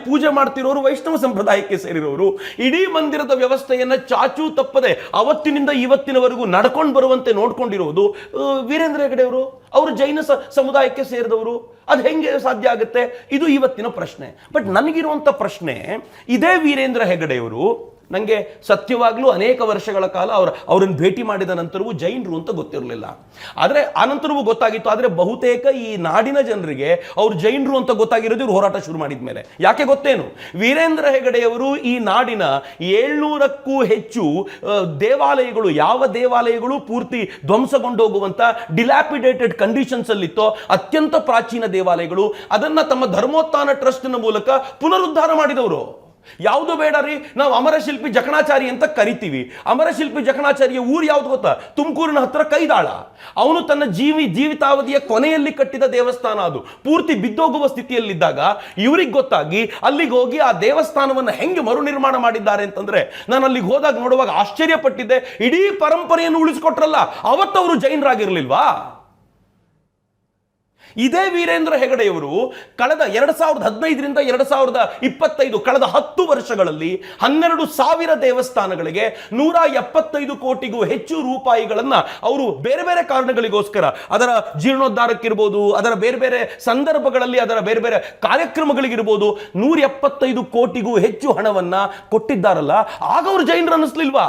ಪೂಜೆ ಮಾಡ್ತಿರೋರು ವೈಷ್ಣವ ಸಂಪ್ರದಾಯಕ್ಕೆ ಸೇರಿರೋರು. ಇಡೀ ಮಂದಿರದ ವ್ಯವಸ್ಥೆಯನ್ನ ಚಾಚೂ ತಪ್ಪದೆ ಅವತ್ತಿನಿಂದ ಇವತ್ತಿನವರೆಗೂ ನಡ್ಕೊಂಡು ಬರುವಂತೆ ನೋಡ್ಕೊಂಡಿರೋದು ವೀರೇಂದ್ರ ಹೆಗಡೆ ಅವರು ಜೈನ ಸಮುದಾಯಕ್ಕೆ ಸೇರಿದವರು. ಅದು ಹೆಂಗೆ ಸಾಧ್ಯ ಆಗುತ್ತೆ? ಇದು ಇವತ್ತಿನ ಪ್ರಶ್ನೆ. ಬಟ್ ನನಗಿರುವಂತ ಪ್ರಶ್ನೆ, ಇದೇ ವೀರೇಂದ್ರ ಹೆಗಡೆಯವರು ನನಗೆ ಸತ್ಯವಾಗ್ಲೂ ಅನೇಕ ವರ್ಷಗಳ ಕಾಲ ಅವರನ್ನು ಭೇಟಿ ಮಾಡಿದ ನಂತರವೂ ಜೈನರು ಅಂತ ಗೊತ್ತಿರಲಿಲ್ಲ. ಆದರೆ ಆನಂತರವೂ ಗೊತ್ತಾಗಿತ್ತು. ಆದರೆ ಬಹುತೇಕ ಈ ನಾಡಿನ ಜನರಿಗೆ ಅವರು ಜೈನರು ಅಂತ ಗೊತ್ತಾಗಿರೋದು ಇವರು ಹೋರಾಟ ಶುರು ಮಾಡಿದ ಮೇಲೆ. ಯಾಕೆ ಗೊತ್ತೇನು? ವೀರೇಂದ್ರ ಹೆಗಡೆಯವರು ಈ ನಾಡಿನ 700ಕ್ಕೂ ಹೆಚ್ಚು ದೇವಾಲಯಗಳು, ಯಾವ ದೇವಾಲಯಗಳು ಪೂರ್ತಿ ಧ್ವಂಸಗೊಂಡೋಗುವಂತ ಡಿಲಾಪಿಡೇಟೆಡ್ ಕಂಡೀಷನ್ಸ್ ಅಲ್ಲಿತ್ತೋ ಅತ್ಯಂತ ಪ್ರಾಚೀನ ದೇವಾಲಯಗಳು, ಅದನ್ನ ತಮ್ಮ ಧರ್ಮೋತ್ಥಾನ ಟ್ರಸ್ಟ್ನ ಮೂಲಕ ಪುನರುದ್ಧಾರ ಮಾಡಿದವರು. ಯಾವುದು ಬೇಡ ರೀ, ನಾವು ಅಮರಶಿಲ್ಪಿ ಜಕಣಾಚಾರಿ ಅಂತ ಕರಿತೀವಿ. ಅಮರಶಿಲ್ಪಿ ಜಕಣಾಚಾರ್ಯ ಊರು ಯಾವ್ದು ಗೊತ್ತಾ? ತುಮಕೂರಿನ ಹತ್ರ ಕೈದಾಳ. ಅವನು ತನ್ನ ಜೀವಿತಾವಧಿಯ ಕೊನೆಯಲ್ಲಿ ಕಟ್ಟಿದ ದೇವಸ್ಥಾನ. ಅದು ಪೂರ್ತಿ ಬಿದ್ದೋಗುವ ಸ್ಥಿತಿಯಲ್ಲಿದ್ದಾಗ ಇವರಿಗೆ ಗೊತ್ತಾಗಿ ಅಲ್ಲಿಗೆ ಹೋಗಿ ಆ ದೇವಸ್ಥಾನವನ್ನು ಹೆಂಗೆ ಮರು ನಿರ್ಮಾಣ ಮಾಡಿದ್ದಾರೆ ಅಂತಂದ್ರೆ, ನಾನು ಅಲ್ಲಿಗೆ ಹೋದಾಗ ನೋಡುವಾಗ ಆಶ್ಚರ್ಯಪಟ್ಟಿದ್ದೆ. ಇಡೀ ಪರಂಪರೆಯನ್ನು ಉಳಿಸಿಕೊಟ್ರಲ್ಲ, ಅವತ್ತವರು ಜೈನರಾಗಿರ್ಲಿಲ್ವಾ? ಇದೇ ವೀರೇಂದ್ರ ಹೆಗಡೆಯವರು ಕಳೆದ 2015ರಿಂದ 2025 ಕಳೆದ 10 ವರ್ಷಗಳಲ್ಲಿ 12,000 ದೇವಸ್ಥಾನಗಳಿಗೆ 175 ಕೋಟಿಗೂ ಹೆಚ್ಚು ರೂಪಾಯಿಗಳನ್ನ ಅವರು ಬೇರೆ ಬೇರೆ ಕಾರಣಗಳಿಗೋಸ್ಕರ, ಅದರ ಜೀರ್ಣೋದ್ಧಾರಕ್ಕಿರ್ಬೋದು, ಅದರ ಬೇರೆ ಬೇರೆ ಸಂದರ್ಭಗಳಲ್ಲಿ, ಅದರ ಬೇರೆ ಬೇರೆ ಕಾರ್ಯಕ್ರಮಗಳಿಗಿರ್ಬೋದು, 175 ಕೋಟಿಗೂ ಹೆಚ್ಚು ಹಣವನ್ನ ಕೊಟ್ಟಿದ್ದಾರಲ್ಲ. ಆಗ ಅವರು ಜೈನರು ಅನ್ನಿಸ್ಲಿಲ್ವಾ?